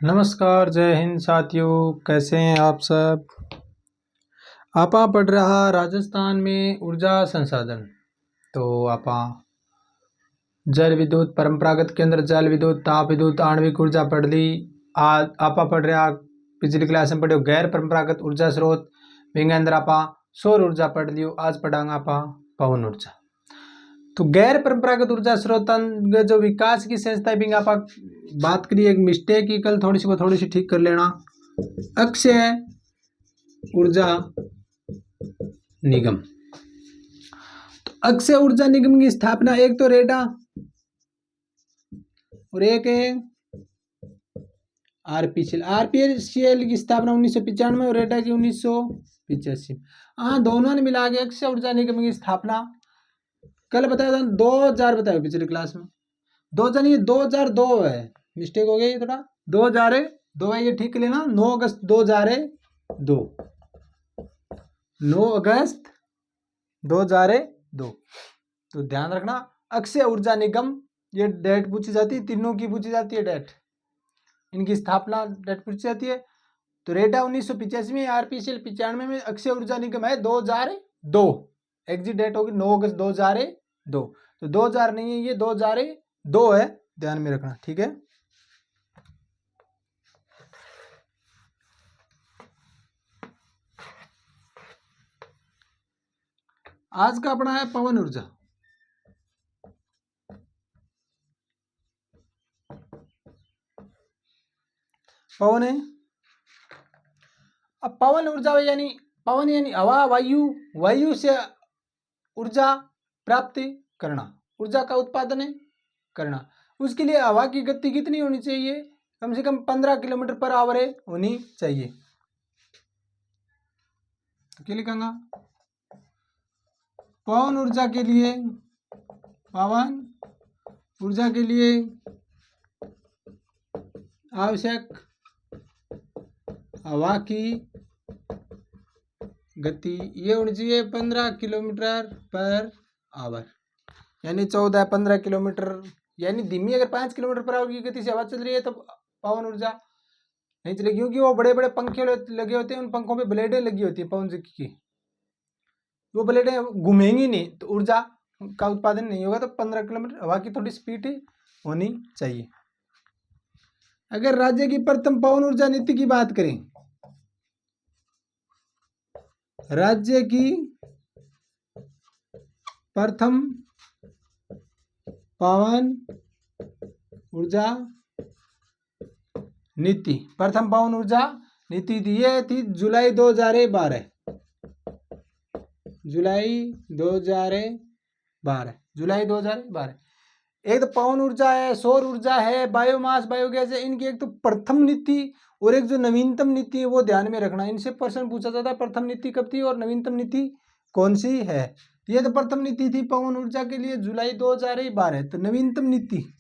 नमस्कार, जय हिंद साथियों। कैसे हैं आप सब। आपा पढ़ रहा राजस्थान में ऊर्जा संसाधन। तो आपा जल विद्युत, परंपरागत केंद्र जल विद्युत, ताप विद्युत, आणविक ऊर्जा पढ़ ली। आज आपा पढ़ रहा पिछली क्लास में पढ़ो गैर परंपरागत ऊर्जा स्रोत। विंगे अंदर आपा सौर ऊर्जा पढ़ लियो। आज पढ़ांगा आपा पवन ऊर्जा। तो गैर परंपरागत ऊर्जा स्रोत जो विकास की संस्था है, बिंग आपा बात करिए एक मिस्टेक की कल थोड़ी सी ठीक कर लेना। अक्षय ऊर्जा निगम। तो अक्षय ऊर्जा निगम की स्थापना एक तो रेडा और एक है आरपीसीएल की स्थापना 1995 और रेडा की 1985। हाँ, दोनों ने मिला के अक्षय ऊर्जा निगम की स्थापना कल बताया था 2000 बताया पिछली क्लास में। 2000 नहीं 2002 है, मिस्टेक हो गई थोड़ा। 2002 है, ये ठीक लेना। 9 अगस्त 2002, 9 अगस्त 2002। तो ध्यान रखना अक्षय ऊर्जा निगम, ये डेट पूछी जाती है, तीनों की पूछी जाती है डेट, इनकी स्थापना डेट पूछी जाती है। तो रेडा 1985 में, आरपीसीएल 95 में, अक्षय ऊर्जा निगम है 2002। एग्जिट डेट होगी 9 अगस्त 2002। तो 2000 नहीं है, ये 2002 है, ध्यान में रखना, ठीक है। आज का अपना है पवन ऊर्जा। पवन है। अब पवन ऊर्जा यानी पवन यानी हवा, वायु से ऊर्जा प्राप्त करना, ऊर्जा का उत्पादन करना। उसके लिए हवा की गति कितनी होनी चाहिए? कम से कम 15 किलोमीटर पर आवर होनी चाहिए। तो क्या लिखूंगा? पवन ऊर्जा के लिए आवश्यक हवा की गति ये होनी चाहिए 15 किलोमीटर पर आवर, यानी 14-15 किलोमीटर, यानी धीमी अगर 5 किलोमीटर पर आवर की गति से हवा चल रही है तो पवन ऊर्जा नहीं चलेगी, क्योंकि वो बड़े बड़े पंखे लगे होते हैं, उन पंखों पे ब्लेडें लगी होती है पवन की, वो ब्लेडें घूमेंगी नहीं तो ऊर्जा का उत्पादन नहीं होगा। तो 15 किलोमीटर हवा की थोड़ी स्पीड होनी चाहिए। अगर राज्य की प्रथम पवन ऊर्जा नीति की बात करें, राज्य की प्रथम पवन ऊर्जा नीति, प्रथम पवन ऊर्जा नीति थी, ये थी जुलाई 2012, जुलाई 2012। एक तो पवन ऊर्जा है, सौर ऊर्जा है, बायोमास, बायोगैस है, इनकी एक तो प्रथम नीति और एक जो नवीनतम नीति है वो ध्यान में रखना। इनसे प्रश्न पूछा जाता है प्रथम नीति कब थी और नवीनतम नीति कौन सी है। ये तो प्रथम नीति थी पवन ऊर्जा के लिए जुलाई 2012। तो नवीनतम नीति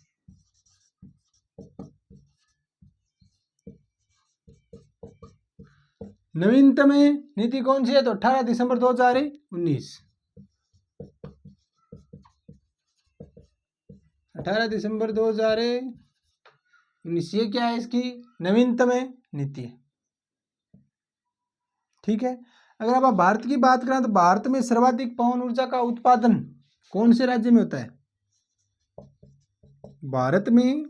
नवीनतम नीति कौन सी है? तो 18 दिसंबर 2019। 18 दिसंबर 2019 ये क्या है? इसकी नवीनतम नीति है, ठीक है। अगर आप भारत की बात करें तो भारत में सर्वाधिक पवन ऊर्जा का उत्पादन कौन से राज्य में होता है? भारत में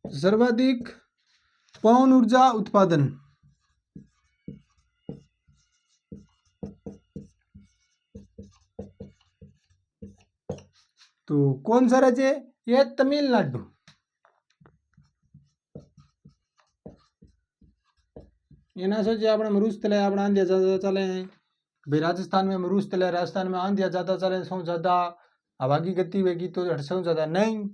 सर्वाधिक पवन ऊर्जा उत्पादन तो कौन सा राज्य है? यह तमिलनाडु। ये ना सोचिए अपने मरूज तले अपना आंधिया ज्यादा चले हैं भाई, राजस्थान में मरूज तले, राजस्थान में आंधिया ज्यादा चले, सौ ज्यादा हवा की गति होगी तो सौ ज्यादा नहीं।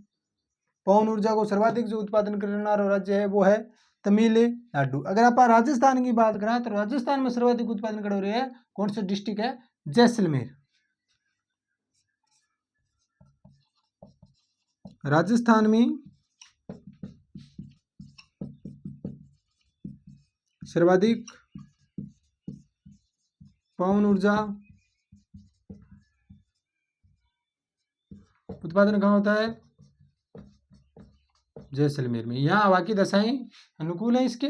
पवन ऊर्जा को सर्वाधिक जो उत्पादन करने वाला राज्य है वो है तमिलनाडु। अगर आप राजस्थान की बात करें तो राजस्थान में सर्वाधिक उत्पादन कर रहे हैं कौन सा डिस्ट्रिक्ट है? जैसलमेर। राजस्थान में सर्वाधिक पवन ऊर्जा उत्पादन कहाँ होता है? जैसलमेर में। यहाँ हवा की दशाएं अनुकूल हैं इसके,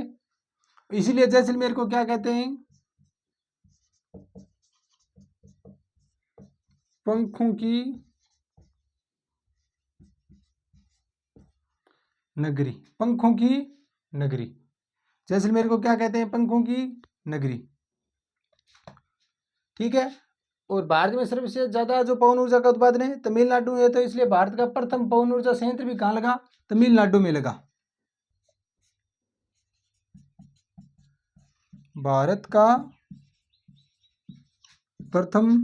इसीलिए जैसलमेर को क्या कहते हैं? पंखों की नगरी। पंखों की नगरी, जैसलमेर को क्या कहते हैं? पंखों की नगरी। ठीक है। और भारत में सबसे ज्यादा जो पवन ऊर्जा का उत्पादन है तमिलनाडु में है, तो इसलिए भारत का प्रथम पवन ऊर्जा संयंत्र भी कहाँ लगा? तमिलनाडु में लगा। भारत का प्रथम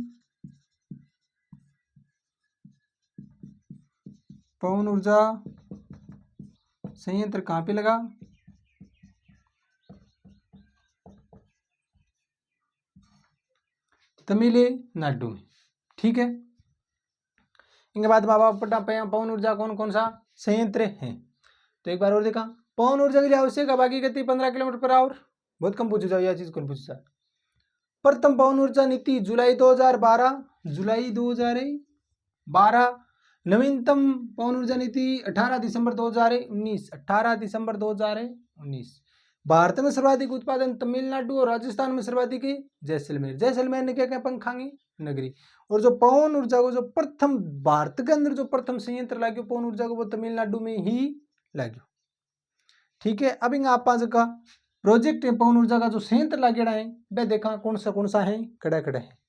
पवन ऊर्जा संयंत्र कहाँ पे लगा? तमिलनाडु में। ठीक है। इनके बाद पवन ऊर्जा कौन कौन सा संयंत्र है, तो एक बार और देखा। पवन ऊर्जा के लिए आवश्यक हवा की गति 15 किलोमीटर पर आवर। बहुत कम पूछा जाओ, यह चीज कौन पूछा? प्रथम पवन ऊर्जा नीति जुलाई 2012, जुलाई 2012। नवीनतम पवन ऊर्जा नीति 18 दिसंबर 2019, 18 दिसंबर 2019। भारत में सर्वाधिक उत्पादन तमिलनाडु और राजस्थान में सर्वाधिक जैसलमेर। जैसलमेर ने क्या क्या? पंखांगी नगरी। और जो पवन ऊर्जा को जो प्रथम भारत के अंदर जो प्रथम संयंत्र लाग्यो पवन ऊर्जा को, वो तमिलनाडु में ही लाग्यो। ठीक है। अब इन आप का प्रोजेक्ट है पवन ऊर्जा का जो संयंत्र लागेड़ा है वह देखा कौन सा है? कड़ा कड़ा है।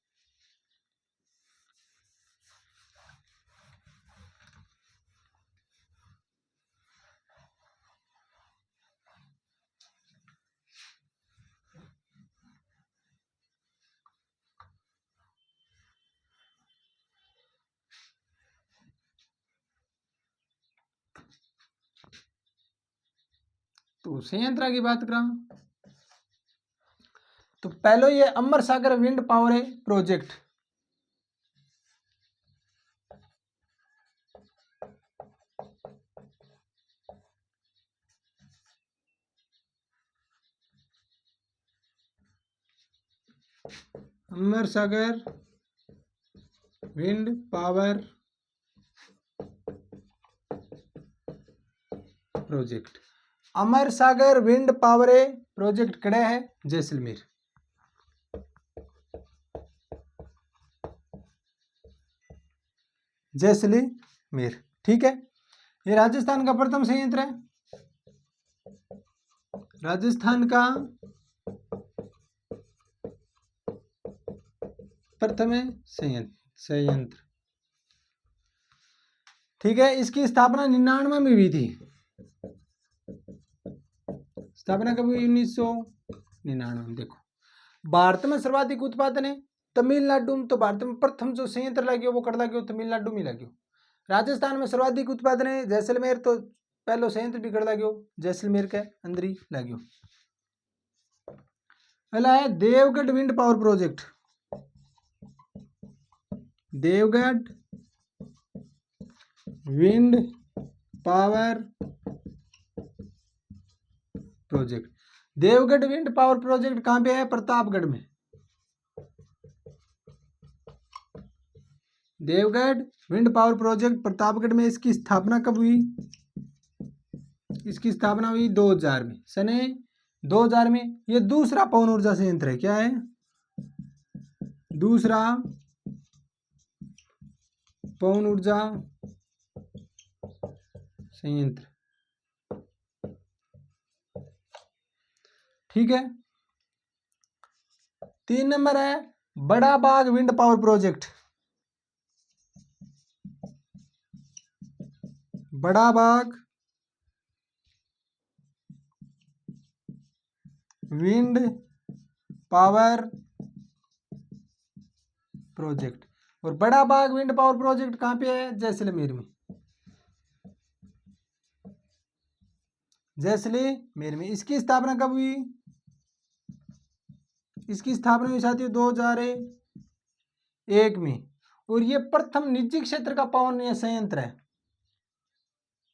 तो संयंत्र की बात करा तो पहले ये अमर सागर विंड पावर है प्रोजेक्ट। अमर सागर विंड पावर प्रोजेक्ट। अमर सागर विंड पावर प्रोजेक्ट कड़ा है जैसलमेर। जैसलमेर। ठीक है। ये राजस्थान का प्रथम संयंत्र है। राजस्थान का प्रथम संयंत्र। ठीक है। इसकी स्थापना 99 में हुई थी। स्थापना कब हुई? 1999। देखो, भारत में सर्वाधिक उत्पादन है तमिलनाडु में, तो भारत में प्रथम जो संयंत्र लाग्यो वो कर लाग्यो तमिलनाडु में लाग्यो। राजस्थान में सर्वाधिक उत्पादन है जैसलमेर, तो पहलो संयंत्र भी कर लाग्यो जैसलमेर के अंदर ही लाग्यो। पहला है Devgarh wind power project. Devgarh wind power project. Devgarh wind power project कहां पे है? प्रतापगढ़ में। Devgarh wind power project Pratapgarh में। इसकी स्थापना कब हुई? इसकी स्थापना हुई 2000 में, सने 2000 में। ये दूसरा पवन ऊर्जा संयंत्र है। क्या है? दूसरा पवन ऊर्जा संयंत्र। ठीक है। 3 नंबर है बड़ा बाग विंड पावर प्रोजेक्ट। बड़ा बाग विंड पावर प्रोजेक्ट। और बड़ा बाग विंड पावर प्रोजेक्ट कहां पे है? जैसलमेर में। जैसलमेर में। इसकी स्थापना कब हुई? इसकी स्थापना हुई साथियों 2001 में। और ये प्रथम निजी क्षेत्र का पवन संयंत्र है।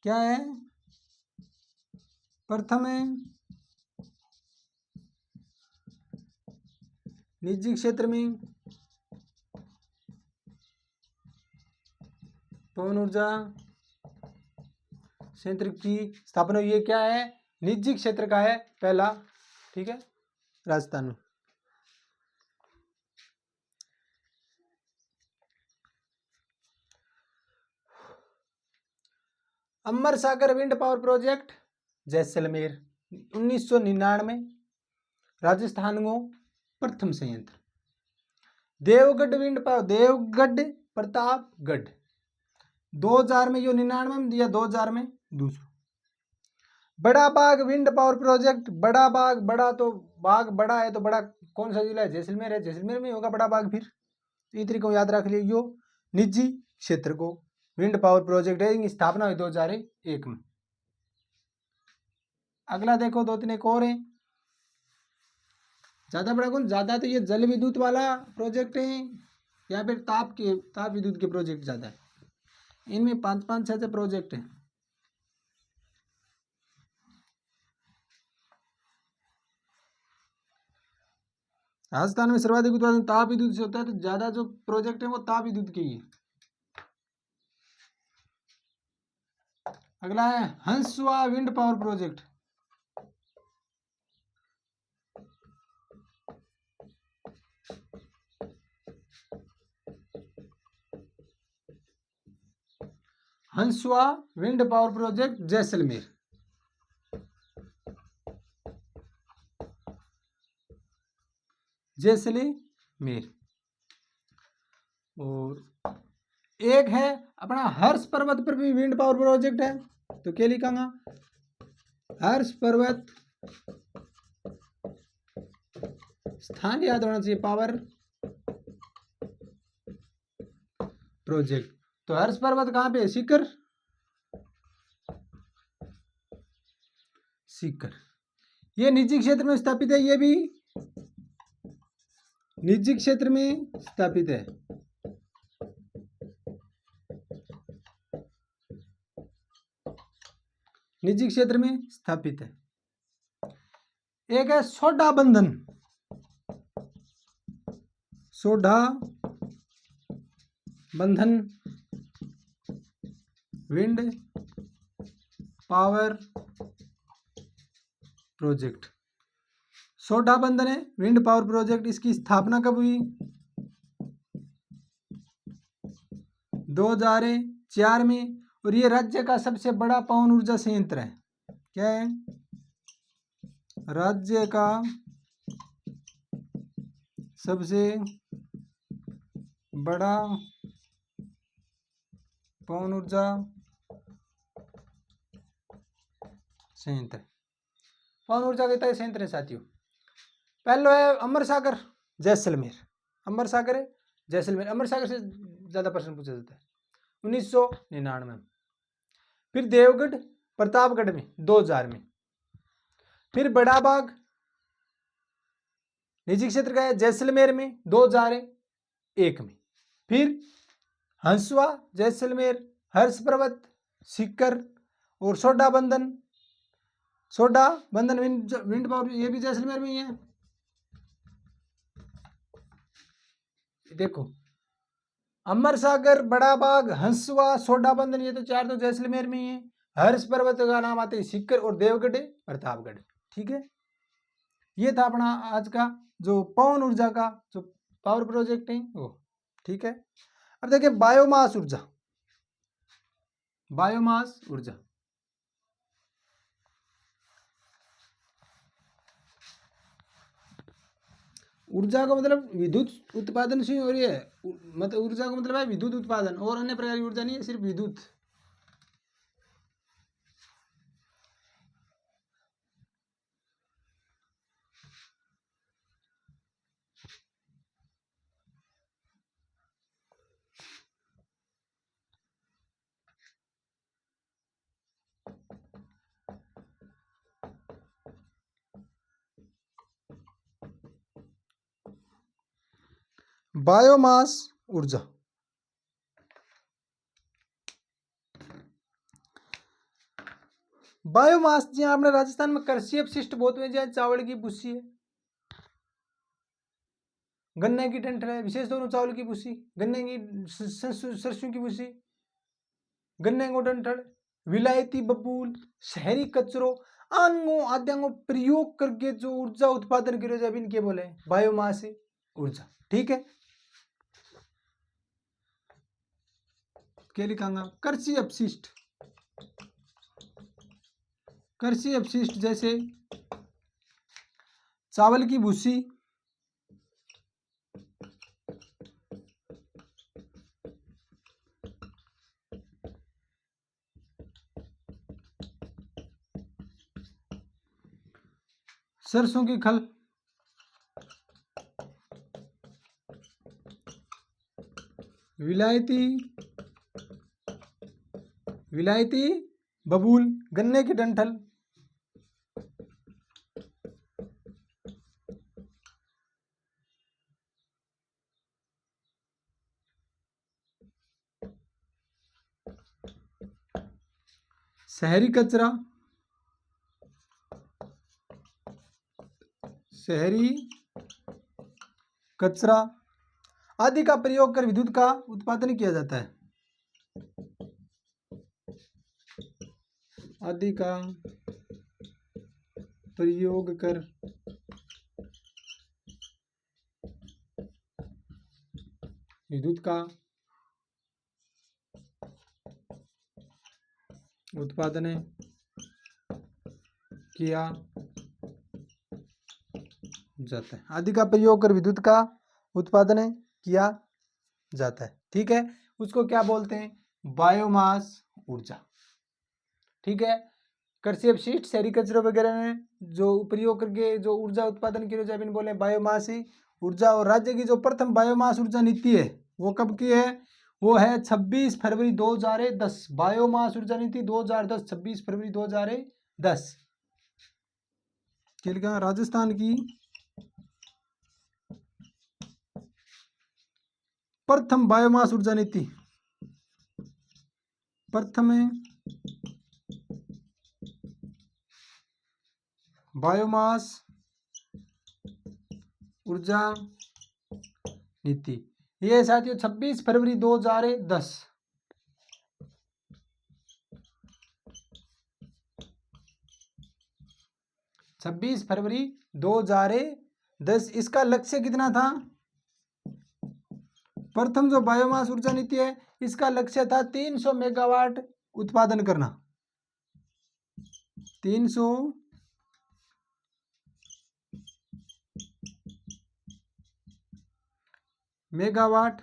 क्या है? प्रथम है निजी क्षेत्र में पवन ऊर्जा संयंत्र की स्थापना हुई है, क्या है, निजी क्षेत्र का है पहला, ठीक है, राजस्थान में। Amar Sagar wind power project Jaisalmer 1999 Rajasthan को प्रथम संयंत्र। देवगढ़ विंड पावर, देवगढ़ प्रतापगढ़ 2000 में, यो 99 में दिया, 2000 में दूसरा। बड़ा बाग विंड पावर प्रोजेक्ट, बड़ा बाग, बड़ा तो बाग बड़ा है, तो बड़ा कौन सा जिला है, जैसलमेर है, जैसलमेर में होगा बड़ा बाग। फिर इस तरीके को याद रख लियो, यो निजी क्षेत्र को विंड पावर प्रोजेक्ट है, इनकी स्थापना हुई 2001 में। अगला देखो, दो तीन एक और है, ज्यादा बड़ा कौन, ज्यादा तो ये जल विद्युत वाला प्रोजेक्ट है, या फिर ताप विद्युत के प्रोजेक्ट ज्यादा है, इनमें 5-5, 6 प्रोजेक्ट है। राजस्थान में सर्वाधिक उत्पादन ताप विद्युत से होता है, तो ज्यादा जो प्रोजेक्ट है वो ताप विद्युत के ही है। अगला है Hansva wind power project, Hansva wind power project Jaisalmer. Jaisalmer. और एक है अपना हर्ष पर्वत पर भी विंड पावर प्रोजेक्ट है, तो क्या लिखांगा, हर्ष पर्वत, स्थान याद होना चाहिए, पावर प्रोजेक्ट। तो हर्ष पर्वत कहां पे है, सीकर, सीकर। ये निजी क्षेत्र में स्थापित है, ये भी निजी क्षेत्र में स्थापित है। निजी क्षेत्र में स्थापित है। एक है सोडा बंधन, सोडा बंधन विंड पावर प्रोजेक्ट। सोडा बंधन है विंड पावर प्रोजेक्ट, इसकी स्थापना कब हुई, 2004 में, और ये राज्य का सबसे बड़ा पवन ऊर्जा संयंत्र है। क्या है, राज्य का सबसे बड़ा पवन ऊर्जा संयंत्र, पवन ऊर्जा के संयंत्र है साथियों। पहला है अमर सागर जैसलमेर, अमर सागर है जैसलमेर, अमर सागर से ज्यादा प्रश्न पूछा जाता है 1999 में। फिर देवगढ़ प्रतापगढ़ में 2000 में। फिर बड़ा बाग निजी क्षेत्र का है जैसलमेर में 2001 में। फिर हंसवा जैसलमेर, हर्ष पर्वत सीकर, और सोडा बंधन विंड पावर, ये भी जैसलमेर में ही है। देखो, अमर सागर, बड़ा बाग, हंसवा, सोडा बंधन, ये तो चार तो जैसलमेर में ही है। हर्ष पर्वत का नाम आते हैं सीकर, और देवगढ़ प्रतापगढ़। ठीक है, ये था अपना आज का जो पवन ऊर्जा का जो पावर प्रोजेक्ट है वो। ठीक है, अब देखिए बायोमास ऊर्जा, बायोमास ऊर्जा, ऊर्जा का मतलब विद्युत उत्पादन से हो रही है, मतलब ऊर्जा का मतलब है विद्युत उत्पादन, और अन्य प्रकार की ऊर्जा नहीं है, सिर्फ विद्युत। बायोमास ऊर्जा, बायोमास जी अपने राजस्थान में कृषि अपशिष्ट बहुत में जाए, चावल की भूसी है, गन्ने की डंठल है, विशेष तौर पर चावल की भूसी, गन्ने की सरसों की भूसी, गन्ने को डंठल, विलायती बबूल, शहरी कचरो आंगों आद्यांगों प्रयोग करके जो ऊर्जा उत्पादन करो जब इनके बोले बायोमास ऊर्जा। ठीक है, क्या लिखांगा? कृषि अपशिष्ट, कृषि अपशिष्ट जैसे चावल की भूसी, सरसों की खल, विलायती विलायती बबूल, गन्ने की डंठल, शहरी कचरा, शहरी कचरा आदि का प्रयोग कर विद्युत का उत्पादन किया जाता है। आदि का प्रयोग कर विद्युत का उत्पादन किया जाता है। आदि का प्रयोग कर विद्युत का उत्पादन किया जाता है। ठीक है, उसको क्या बोलते हैं? बायोमास ऊर्जा। ठीक है, कृषि अपशिष्ट, शहरी कचरे वगैरह में जो प्रयोग करके जो ऊर्जा उत्पादन की जाए इन्हें बोले बायोमास ऊर्जा। और राज्य की जो प्रथम बायोमास ऊर्जा नीति है वो कब की है? वो है 26 फरवरी 2010। बायोमास ऊर्जा नीति 2010, 26 फरवरी 2010। क्या लिखा? राजस्थान की प्रथम बायोमास ऊर्जा नीति, प्रथम बायोमास ऊर्जा नीति, ये साथियों 26 फरवरी 2010। 26 फरवरी 2010। इसका लक्ष्य कितना था? प्रथम जो बायोमास ऊर्जा नीति है इसका लक्ष्य था 300 मेगावाट उत्पादन करना। 300 मेगावाट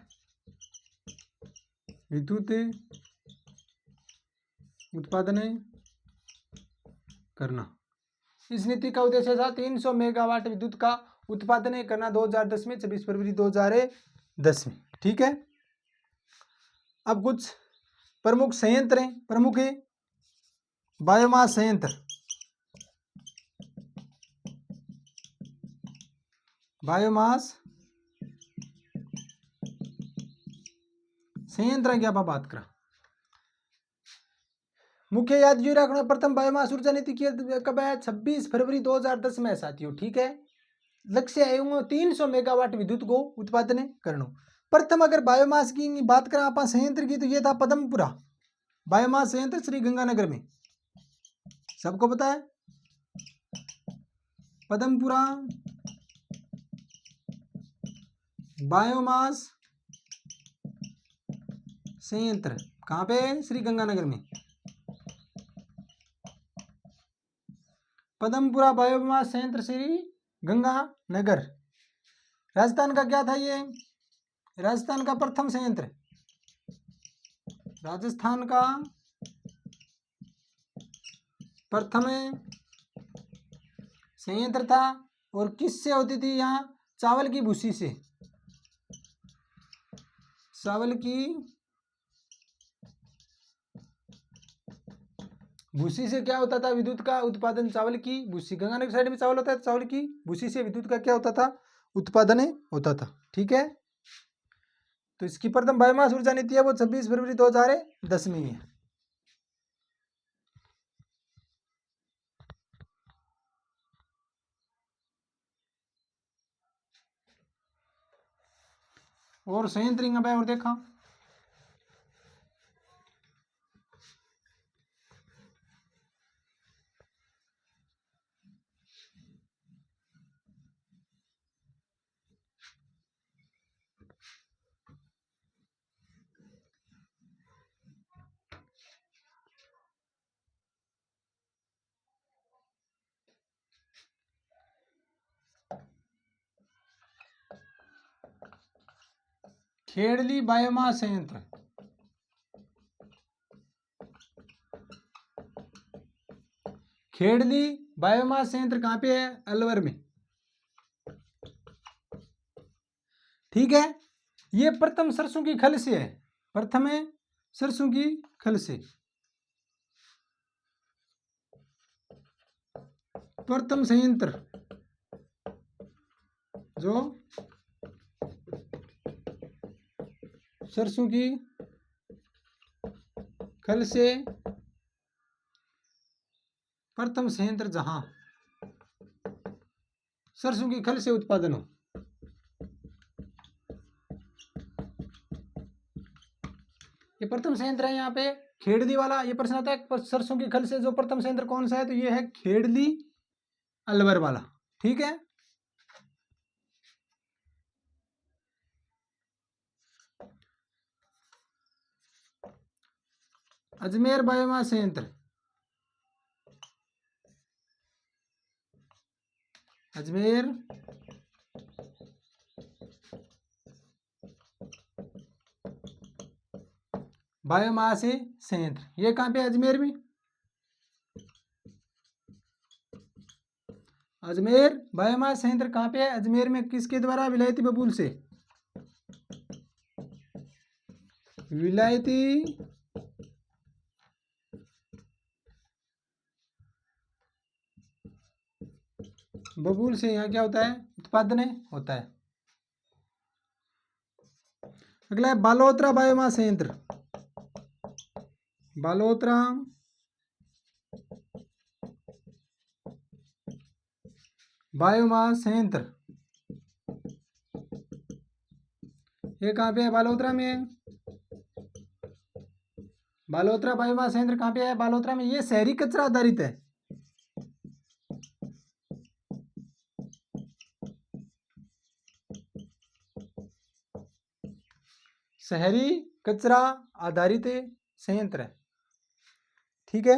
विद्युत उत्पादन करना। इस नीति का उद्देश्य था 300 मेगावाट विद्युत का उत्पादन करना 2010 में, 26 फरवरी 2010 में। ठीक है, अब कुछ प्रमुख संयंत्र हैं, प्रमुख है बायोमास संयंत्र। बायोमास संयंत्र की आप बात करा, मुख्य याद ये रखना, प्रथम बायोमास ऊर्जा नीति की कब है? 26 फरवरी 2010 में साथियों। ठीक है, लक्ष्य है 300 मेगावाट विद्युत को उत्पादन करना। प्रथम अगर बायोमास की बात करें आप संयंत्र की तो ये था पदमपुरा बायोमास संयंत्र श्री गंगानगर में। सबको पता है पदमपुरा बायोमास संयंत्र कहाँ पे? श्री गंगानगर में। पदमपुरा बायोमास संयंत्र श्री गंगानगर। राजस्थान का क्या था ये? राजस्थान का प्रथम संयंत्र, राजस्थान का प्रथम संयंत्र था। और किससे होती थी? यहाँ चावल की भूसी से। चावल की भूसी से क्या होता था? विद्युत का उत्पादन। चावल की भूसी, गंगानगर साइड में चावल होता है, चावल की भूसी से विद्युत का क्या होता था? उत्पादन होता था। ठीक है, तो इसकी प्रथम बायोमास ऊर्जा नीति है वो 26 फरवरी 2010 में ही है। और संयंत्र और देखा खेड़ली बायोमास संयंत्र, खेड़ली बायोमास संयंत्र कहाँ पे है? अलवर में। ठीक है, ये प्रथम सरसों की खल से है, प्रथम है सरसों की खल से, प्रथम संयंत्र जो सरसों की खल से, प्रथम संयंत्र जहां सरसों की खल से उत्पादन हो। ये प्रथम संयंत्र है यहाँ पे खेड़ली वाला। ये प्रश्न आता है सरसों की खल से जो प्रथम संयंत्र कौन सा है, तो ये है खेड़ली अलवर वाला। ठीक है, अजमेर बायोमास संयंत्र, अजमेर बायोमास संयंत्र, ये कहाँ पे? अजमेर में। अजमेर बायोमास संयंत्र कहाँ पे है? अजमेर में। किसके द्वारा? विलायती बबूल से, विलायती बबूल से यहाँ क्या होता है? उत्पादन होता है। अगला है बालोतरा बायोमास संयंत्र, बालोतरा बायोमास संयंत्र, ये कहाँ पे है? बालोतरा में है। बालोतरा बायोमास संयंत्र कहाँ पे है? बालोतरा में। ये शहरी कचरा आधारित है, शहरी कचरा आधारित संयंत्र है। ठीक है,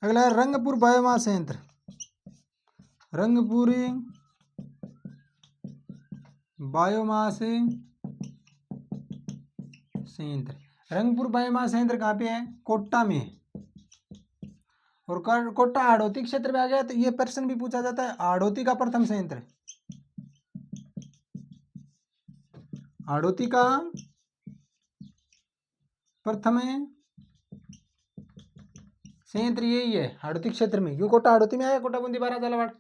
अगला है रंगपुर बायोमास संयंत्र, रंगपुरी बायोमास संयंत्र। रंगपुर बायोमास संयंत्र कहाँ पे है? कोटा में। और कोटा हाड़ौती क्षेत्र में आ गया, तो ये प्रश्न भी पूछा जाता है, हाड़ौती का प्रथम संयंत्र, हाड़ौती का प्रथम संयंत्र यही है हाड़ौती क्षेत्र में, क्यों? कोटा हाड़ौती में आया, कोटा बूंदी बारा झालावाड़।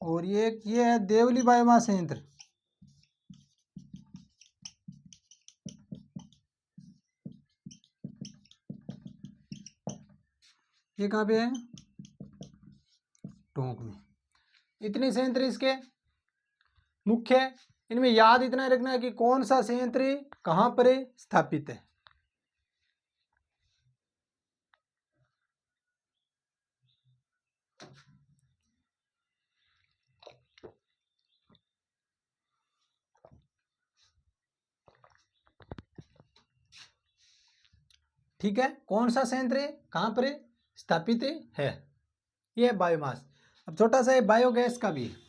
और ये है देवली बायोमास संयंत्र, ये कहाँ पे है? टोंक में। इतने संयंत्र इसके मुख्य है। इनमें याद इतना रखना है कि कौन सा संयंत्र कहाँ पर स्थापित है। ठीक है, कौन सा संयंत्र कहाँ पर स्थापित है, ये बायोमास। अब छोटा सा बायोगैस का भी है।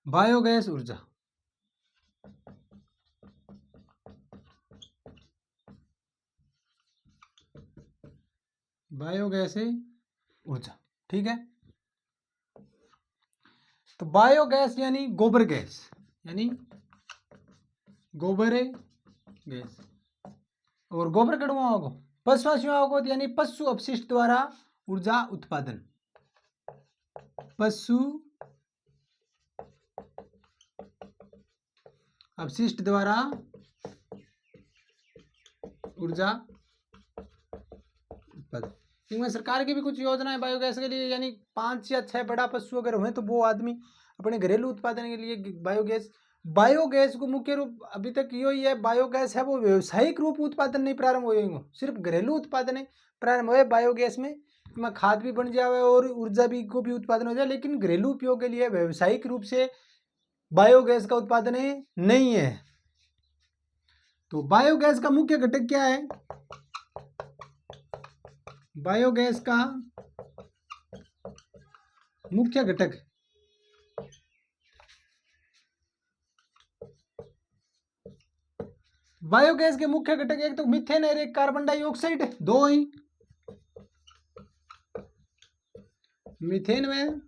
बायोगैस ऊर्जा, बायोगैस ऊर्जा। ठीक है, तो बायोगैस यानी गोबर गैस, यानी गोबर गैस। और गोबर कड़ुआओं को, पशुओं को, यानी पशु अपशिष्ट द्वारा ऊर्जा उत्पादन, पशु अपशिष्ट द्वारा ऊर्जा उत्पादन। इनमें सरकार की भी कुछ योजनाएं बायोगैस के लिए, यानी 5 या 6 बड़ा पशु अगर हुए तो वो आदमी अपने घरेलू उत्पादन के लिए बायोगैस को मुख्य रूप अभी तक यो ही है, बायोगैस है वो व्यावसायिक रूप उत्पादन नहीं प्रारंभ हो, सिर्फ घरेलू उत्पादन प्रारंभ हो बायोगैस में खाद भी बन जाए और ऊर्जा भी को भी उत्पादन हो जाए, लेकिन घरेलू उपयोग के लिए व्यावसायिक रूप से बायोगैस का उत्पादन नहीं है। तो बायोगैस का मुख्य घटक क्या है? बायोगैस का मुख्य घटक बायोगैस के मुख्य घटक एक तो मीथेन है, एक कार्बन डाइऑक्साइड है, दो ही। मीथेन में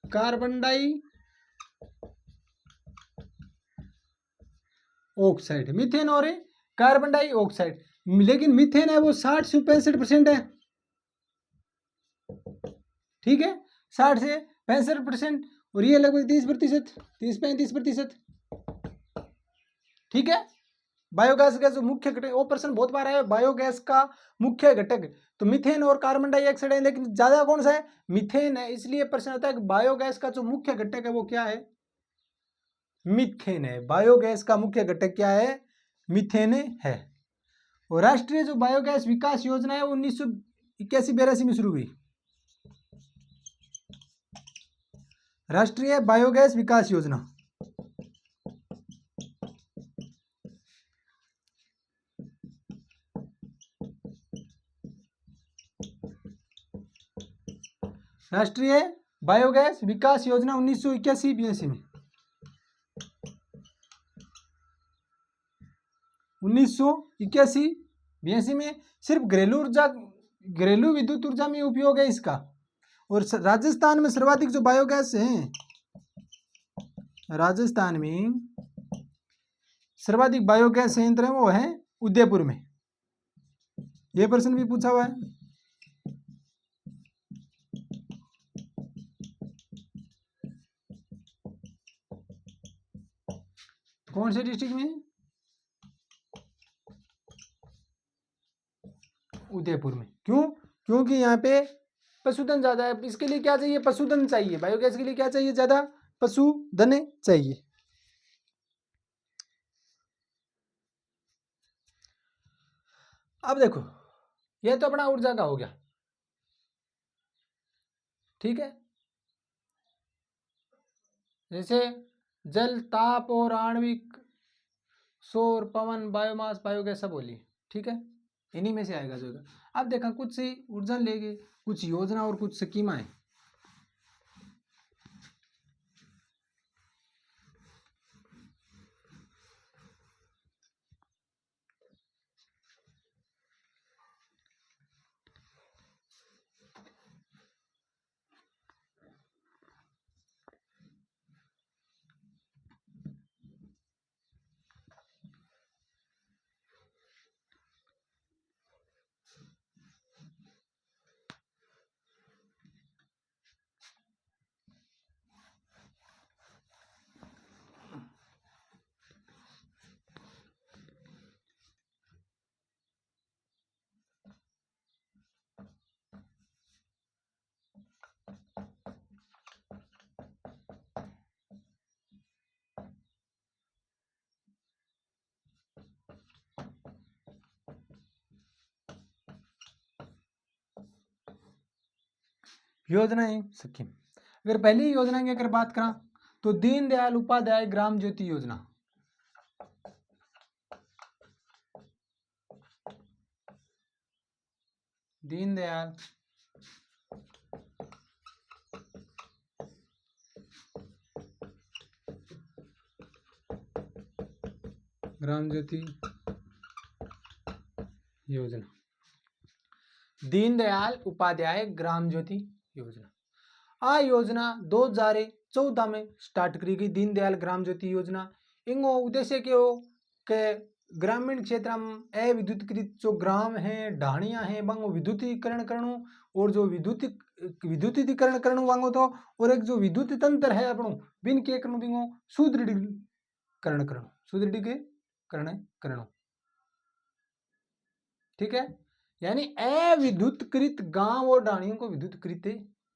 कार्बन डाइऑक्साइड, मीथेन और कार्बन डाइऑक्साइड, लेकिन मीथेन है वो 60 से 65% है, ठीक है, 60 से 65%, और ये लगभग 30%, 30-35%, ठीक है। बायोगैस का जो मुख्य घटक, वो प्रश्न बहुत बार है, बायोगैस का मुख्य घटक तो मीथेन और कार्बन डाइऑक्साइड है, लेकिन ज्यादा कौन सा है? मीथेन है। इसलिए प्रश्न आता है कि बायोगैस का जो मुख्य घटक है वो क्या है? मीथेन है। बायोगैस का मुख्य घटक क्या है? मीथेन है। और राष्ट्रीय जो बायोगैस विकास योजना है वो 1981-82 में शुरू हुई। राष्ट्रीय बायोगैस विकास योजना राष्ट्रीय बायोगैस विकास योजना 1981-82 में 1981-82 में सिर्फ घरेलू विद्युत ऊर्जा में उपयोग है इसका। और राजस्थान में सर्वाधिक जो बायोगैस है, राजस्थान में सर्वाधिक बायोगैस संयंत्र है वो है उदयपुर में। यह प्रश्न भी पूछा हुआ है। कौन से डिस्ट्रिक्ट में? उदयपुर में। क्यों? क्योंकि यहाँ पे पशुधन ज्यादा है। इसके लिए क्या चाहिए? पशुधन चाहिए। बायोगैस के लिए क्या चाहिए? ज्यादा पशुधन चाहिए। अब देखो, यह तो अपना ऊर्जा का हो गया, ठीक है। जैसे जल, ताप और आणविक, सौर, पवन, बायोमास, बायोगैस सब बोली, ठीक है, इन्हीं में से आएगा जो। अब देखा कुछ से ऊर्जा लेंगे, कुछ योजना और कुछ स्कीमाएं। योजनाएं स्कीम। अगर पहली योजना की अगर बात करा तो दीनदयाल उपाध्याय ग्राम ज्योति योजना, दीनदयाल ग्राम ज्योति योजना, दीनदयाल उपाध्याय ग्राम ज्योति योजना। आ योजना 2014 में स्टार्ट करी गई। दीनदयाल ग्राम ज्योति योजना इनको उद्देश्य के हो के ग्रामीण क्षेत्र में अविद्युतीकृत जो ग्राम हैं, ढाणियां हैं, बंग विद्युतीकरण करणु, और जो विद्युत विद्युतीकरण करणु वांगो तो, और एक जो विद्युत तंत्र है अपनो बिन के करणु बिंगो सुदृढ़ीकरण करणु, सुदृढ़ीकरण करणु। ठीक है, यानी अविद्युतकृत गांव और डाणियों को विद्युतकृत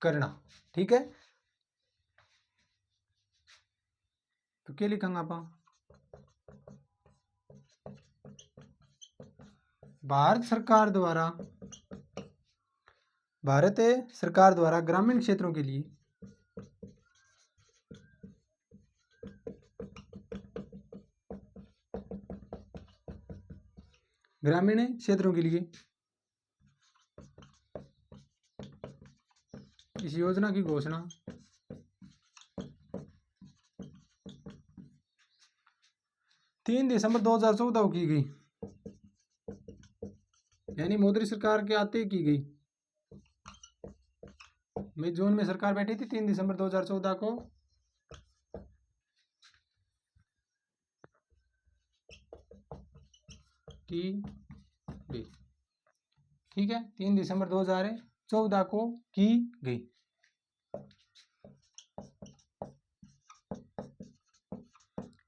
करना। ठीक है, तो क्या लिखेंगे आप? भारत सरकार द्वारा ग्रामीण क्षेत्रों के लिए इस योजना की घोषणा 3 दिसंबर 2014 को की गई, यानी मोदी सरकार के आते की गई। मई जून में सरकार बैठी थी, 3 दिसंबर 2014 को की गई। ठीक है, 3 दिसंबर 2014 को की गई।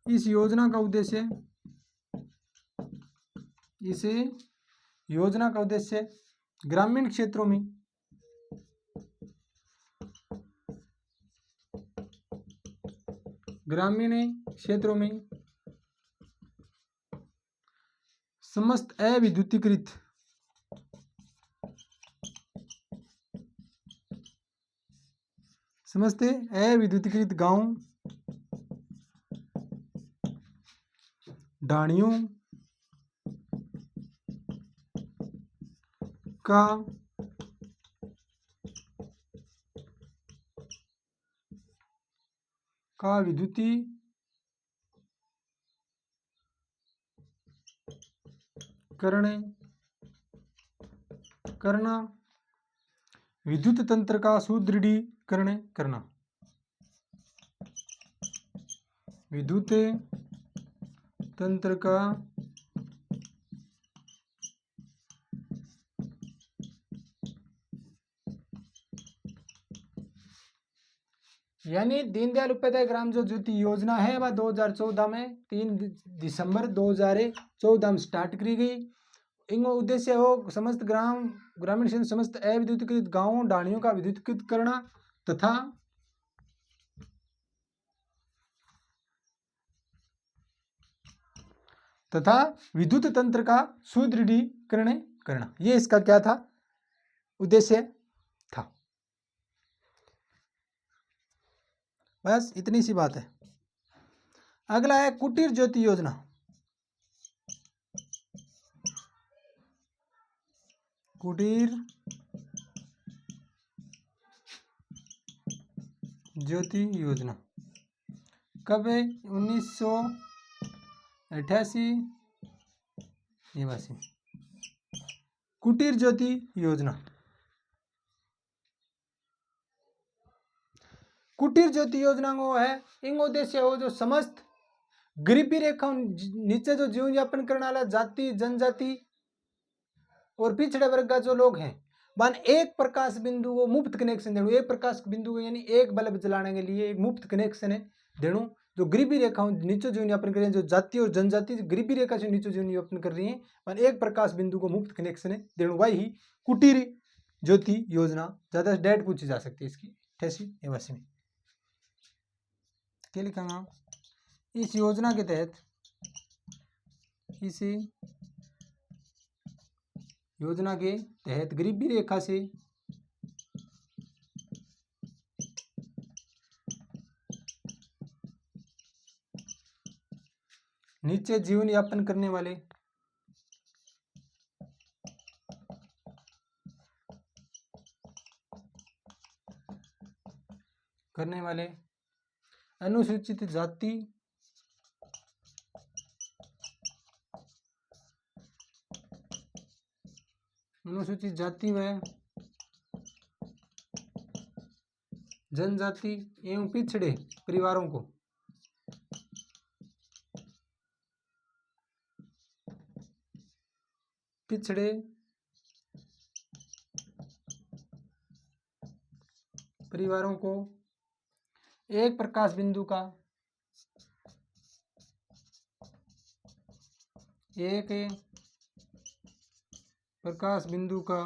इस योजना का उद्देश्य ग्रामीण क्षेत्रों में समस्त अविद्युतीकृत गांव डाणियों का विद्युतीकरण करना, विद्युत तंत्र का सुदृढ़ीकरण करना, विद्युत तंत्र का यानी दीनदयाल उपाध्याय ग्राम जो ज्योति योजना है वह 2014 में 3 दिसंबर 2014 में स्टार्ट करी गई। इनका उद्देश्य हो समस्त ग्रामीण क्षेत्र समस्त अविद्युतीकृत गांवों डाणियों का विद्युतीकृत करना तथा विद्युत तंत्र का सुदृढ़ीकरण करना। ये इसका क्या था, उद्देश्य था। बस इतनी सी बात है। अगला है कुटीर ज्योति योजना। कुटीर ज्योति योजना कब है? 1988 89। कुटीर ज्योति योजना, कुटीर ज्योति योजना को है इन उद्देश्य हो जो समस्त गरीबी रेखा नीचे जो जीवन यापन करने वाला जाति जनजाति और पिछड़े वर्ग का जो लोग हैं वन एक प्रकाश बिंदु को मुफ्त कनेक्शन देणु। एक प्रकाश बिंदु को यानी एक बल्ब जलाने के लिए एक मुफ्त कनेक्शन है देणु। जो गरीबी रेखा नीचे जीवन यापन कर रहे हैं, जो जाति और जनजाति गरीबी रेखा से नीचे जीवन यापन कर रही है, वन एक प्रकाश बिंदु को मुफ्त कनेक्शन है देणु। वही कुटीर ज्योति योजना। ज्यादा डेट पूछी जा सकती है इसकी 88 में। क्या लिखा? इस योजना के तहत गरीबी रेखा से नीचे जीवन यापन करने वाले अनुसूचित जाति व जनजाति एवं पिछड़े परिवारों को परिवारों को एक प्रकाश बिंदु का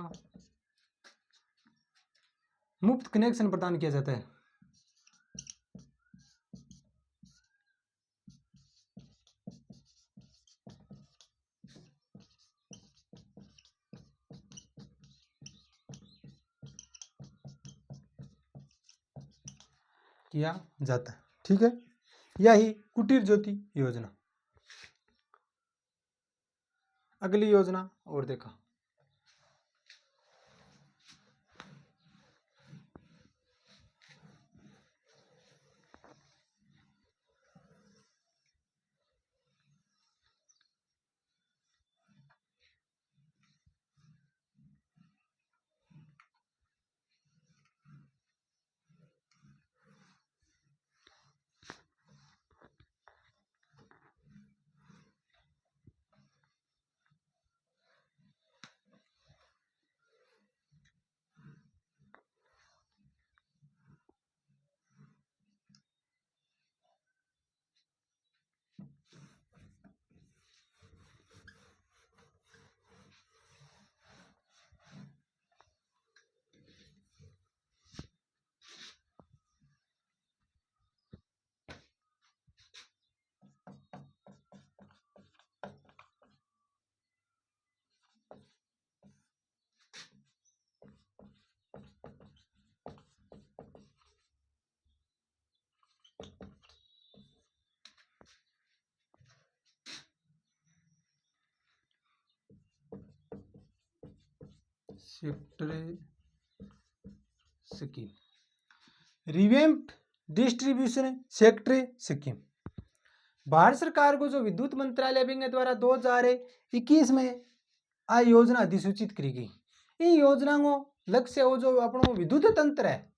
मुफ्त कनेक्शन प्रदान किया जाता है। किया जाता है, ठीक है। यही कुटीर ज्योति योजना। अगली योजना और देखा, sector scheme, revamped distribution sector scheme. Bharat सरकार को जो विद्युत मंत्रालय विंग द्वारा 2021 में आ योजना अधिसूचित करी गई। इन योजना को लक्ष्य हो जो अपनो विद्युत तंत्र है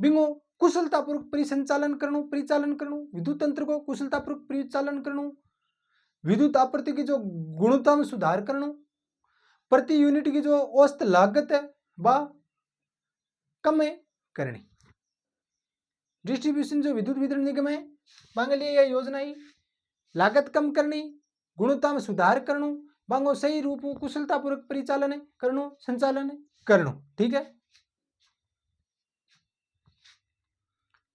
बिंगो कुशलतापूर्वक परिचालन करनो, विद्युत तंत्र को कुशलतापूर्वक परिचालन करनो, विद्युत आपूर्ति की जो गुणवत्ता में सुधार करनो, प्रति यूनिट की जो औसत लागत है वह कम करनी। डिस्ट्रीब्यूशन जो विद्युत वितरण निगम है बांगे लिए यह योजना ही लागत कम करनी, गुणवत्ता में सुधार करनो, बांगो सही रूप कुशलतापूर्वक परिचालन करनो, संचालन करनो, ठीक है।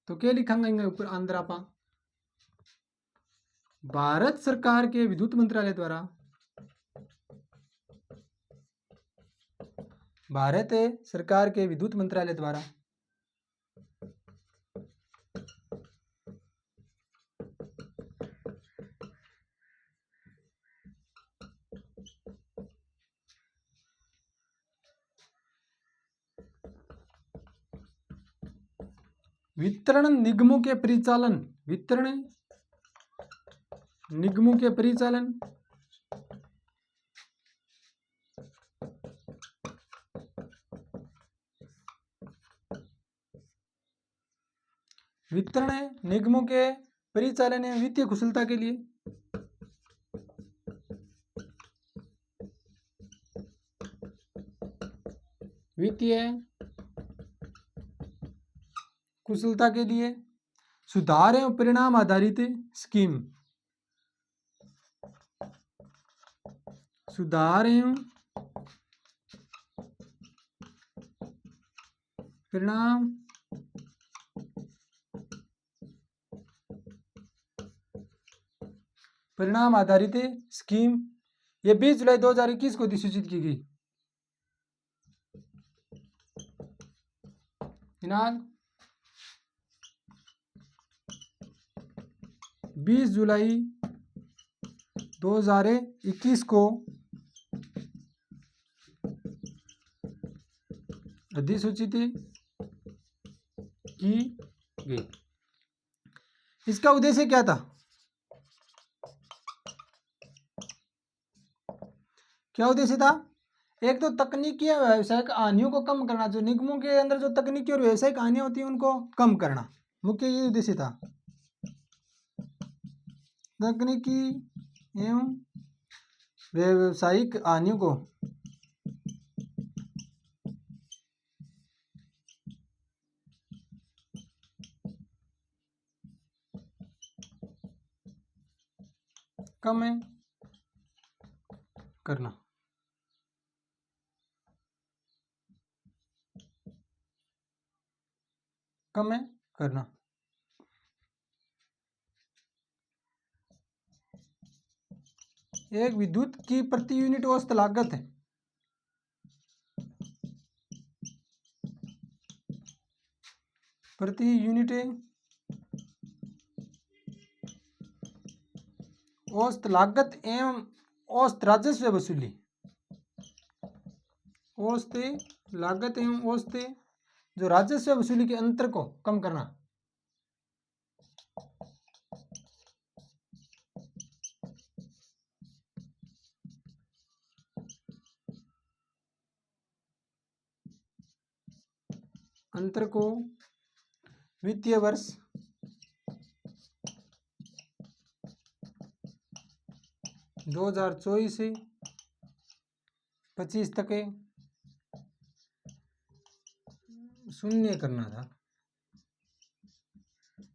तो क्या लिखेंगे ऊपर अंदर आप, भारत सरकार के विद्युत मंत्रालय द्वारा, भारत सरकार के विद्युत मंत्रालय द्वारा वितरण निगमों के परिचालन, वितरण निगमों के परिचालन वित्तीय कुशलता के लिए सुधार एवं परिणाम आधारित स्कीम, सुधार एवं परिणाम आधारित स्कीम, ये 20 जुलाई 2021 को अधिसूचित की गई। दिनांक 20 जुलाई 2021 को अधिसूचित की गई। इसका उद्देश्य क्या था? क्या उद्देश्य था? एक तो तकनीकी और व्यावसायिक हानियों को कम करना, जो निगमों के अंदर जो तकनीकी और व्यावसायिक हानियां होती हैं उनको कम करना, मुख्य ये उद्देश्य था। तकनीकी एवं व्यावसायिक हानियों को कम है करना। कम है करना। एक विद्युत की प्रति यूनिट औसत लागत है, प्रति यूनिट औसत लागत एवं औसत राजस्व वसूली। औसत लागत एवं औसत जो राजस्व वसूली के अंतर को कम करना। अंतर को वित्तीय वर्ष 2024 से 25 तक शून्य करना था।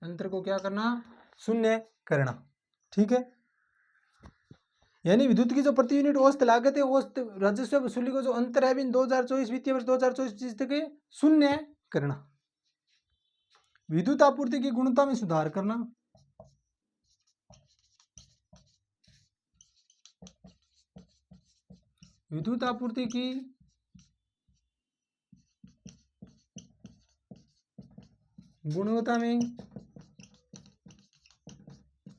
अंतर को क्या करना? शून्य करना। ठीक है, यानी विद्युत की जो प्रति यूनिट औसत लागत है, औसत राजस्व वसूली को जो अंतर है 2024 वित्तीय वर्ष 2024 तक शून्य करना। विद्युत आपूर्ति की गुणवत्ता में सुधार करना। विद्युत आपूर्ति की गुणवत्ता में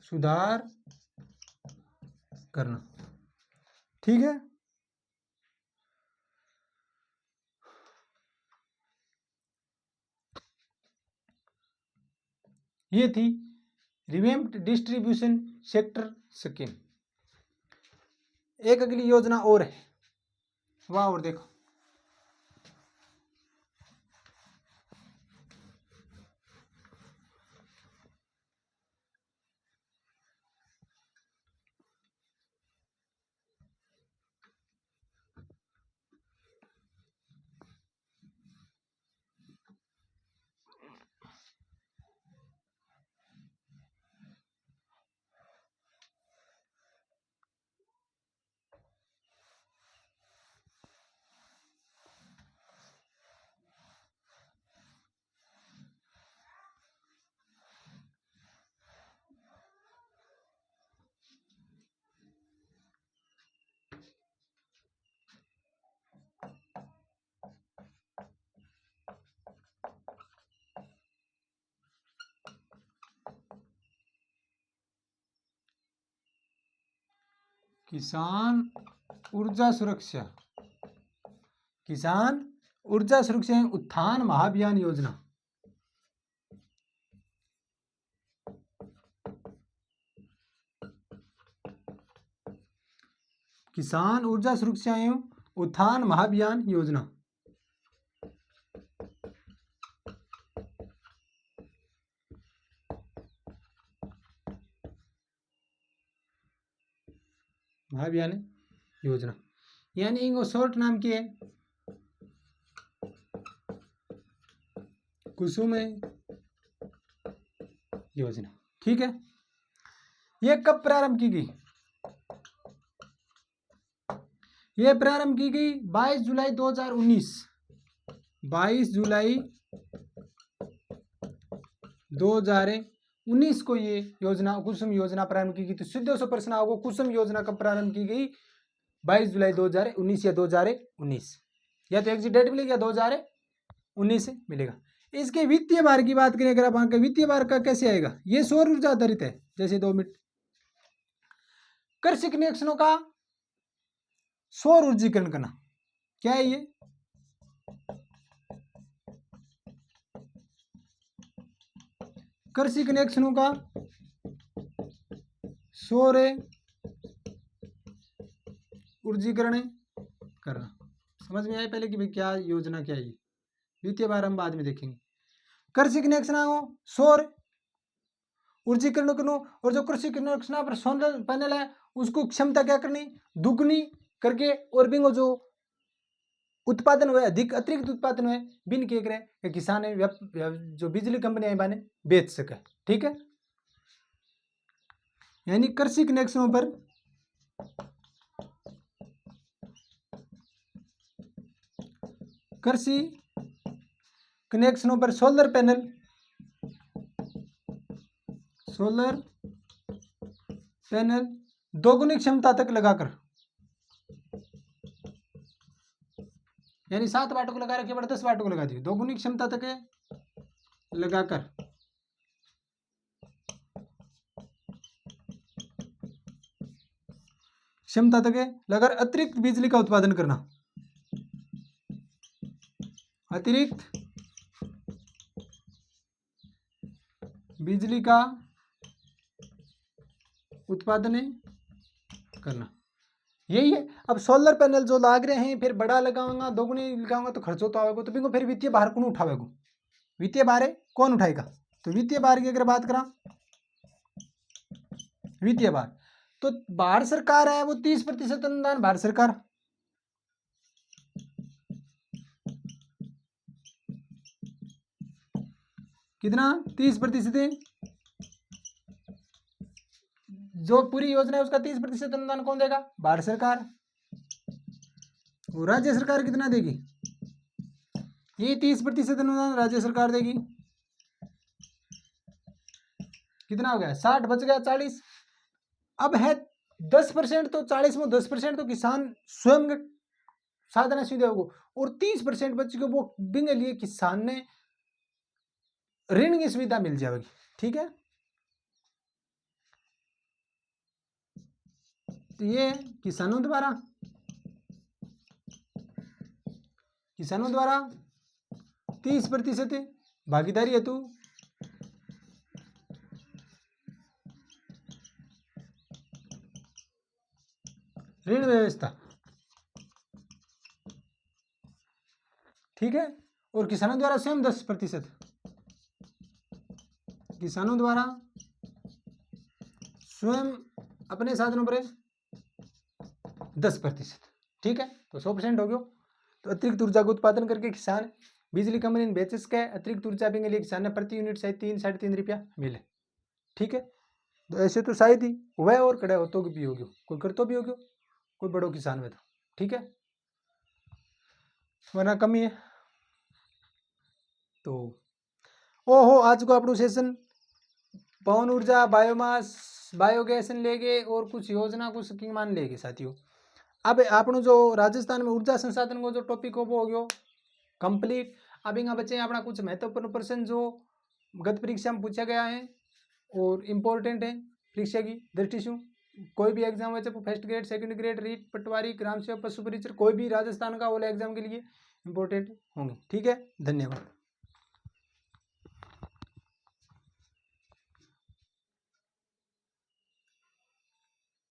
सुधार करना। ठीक है, ये थी रिवैम्प्ड डिस्ट्रीब्यूशन सेक्टर स्कीम। एक अगली योजना और है, वाह, और देखो किसान ऊर्जा सुरक्षा, किसान ऊर्जा सुरक्षा एवं उत्थान महाअभियान योजना। किसान ऊर्जा सुरक्षा एवं उत्थान महाअभियान योजना। महाअभियान योजना, यानी इनको शॉर्ट नाम की है कुसुम योजना। ठीक है, यह कब प्रारंभ की गई? यह प्रारंभ की गई 22 जुलाई 2019। 22 जुलाई 2019 को ये योजना कुसुम योजना प्रारंभ की गई। तो सीधे से प्रश्न आओगे, कुसुम योजना कब प्रारंभ की गई? 22 जुलाई 2019 या 2019, या तो एग्जिट डेट मिलेगा या 2019 मिलेगा। इसके वित्तीय भार की बात करें, अगर आप वित्तीय भार का कैसे आएगा? ये सौर ऊर्जा आधारित है। जैसे 2 मिनट, कृषि कनेक्शनों का सौर ऊर्जीकरण करना, क्या है ये? कृषि कनेक्शनों का सौर ऊर्जीकरण करना। समझ में आया पहले कि भाई क्या योजना क्या है? वित्तीय भार हम बाद में देखेंगे। कृषि कनेक्शन हो सौर ऊर्जीकरण करो, और जो कृषि कनेक्शन पर सोलर पैनल है उसको क्षमता क्या करनी? दुगनी करके, और बिंगो जो उत्पादन हुए अधिक अतिरिक्त उत्पादन हुए बिन के करे किसान जो बिजली कंपनियां बाने बेच सके। ठीक है, यानी कृषि कनेक्शनों पर सोलर पैनल दोगुनी क्षमता तक लगाकर, यानी 7 वाट को लगा रखे बड़े 10 वाट को लगा दिए, दोगुनी क्षमता तक लगाकर अतिरिक्त बिजली का उत्पादन करना, अतिरिक्त बिजली का उत्पादन करना, यही है। अब सोलर पैनल जो लाग रहे हैं, फिर बड़ा लगाऊंगा, दोगुनी लगाऊंगा तो खर्चो तो आएगा, तो बिको फिर वित्तीय भार कौन उठावेगा? वित्तीय भार कौन उठाएगा? तो वित्तीय भार की अगर बात करा, वित्तीय भार तो भारत सरकार है वो 30% अनुदान, भारत सरकार कितना 30%, जो पूरी योजना है उसका 30% अनुदान कौन देगा? भारत सरकार। राज्य सरकार कितना देगी? ये 30% अनुदान राज्य सरकार देगी। कितना हो गया? 60 बच गया 40। अब है 10%, तो 40 में 10% तो किसान स्वयं साधन सुविधा होगा, और 30% बच गया वो बिंग लिए किसान ने ऋण की सुविधा मिल जाएगी। ठीक है, तो ये किसानों द्वारा 30% भागीदारी हेतु ऋण व्यवस्था। ठीक है, और किसानों द्वारा स्वयं 10%, किसानों द्वारा स्वयं अपने साधनों पर 10%। ठीक है, तो 100% हो गया। तो अतिरिक्त ऊर्जा का उत्पादन करके किसान बिजली कंपनी बेच सके, अतिरिक्त ऊर्जा के लिए किसान ने प्रति यूनिट शायद 3-3.5 रुपया मिले। ठीक है, तो ऐसे तो शायद ही वह और कड़े हो तो भी होगी, कोई कर तो भी होगी, कोई बड़ो किसान में तो। ठीक है, वरना कमी है। तो ओहो, आज को अपना सेशन पवन ऊर्जा, बायोमास, बायोगैस लेगे और कुछ योजना कुछ स्कीम मान लेगे साथियों। अब आपनो जो राजस्थान में ऊर्जा संसाधन को जो टॉपिक हो वो हो गयो कंप्लीट। अब यहाँ बच्चे अपना कुछ महत्वपूर्ण प्रश्न जो गत परीक्षा में पूछा गया है और इम्पोर्टेंट है परीक्षा की दृष्टि से। कोई भी एग्जाम हो चाहे first grade, second grade, REET, पटवारी, ग्राम सेवक, पशु परिचर, कोई भी राजस्थान का वाले एग्जाम के लिए इम्पोर्टेंट होंगे। ठीक है, धन्यवाद।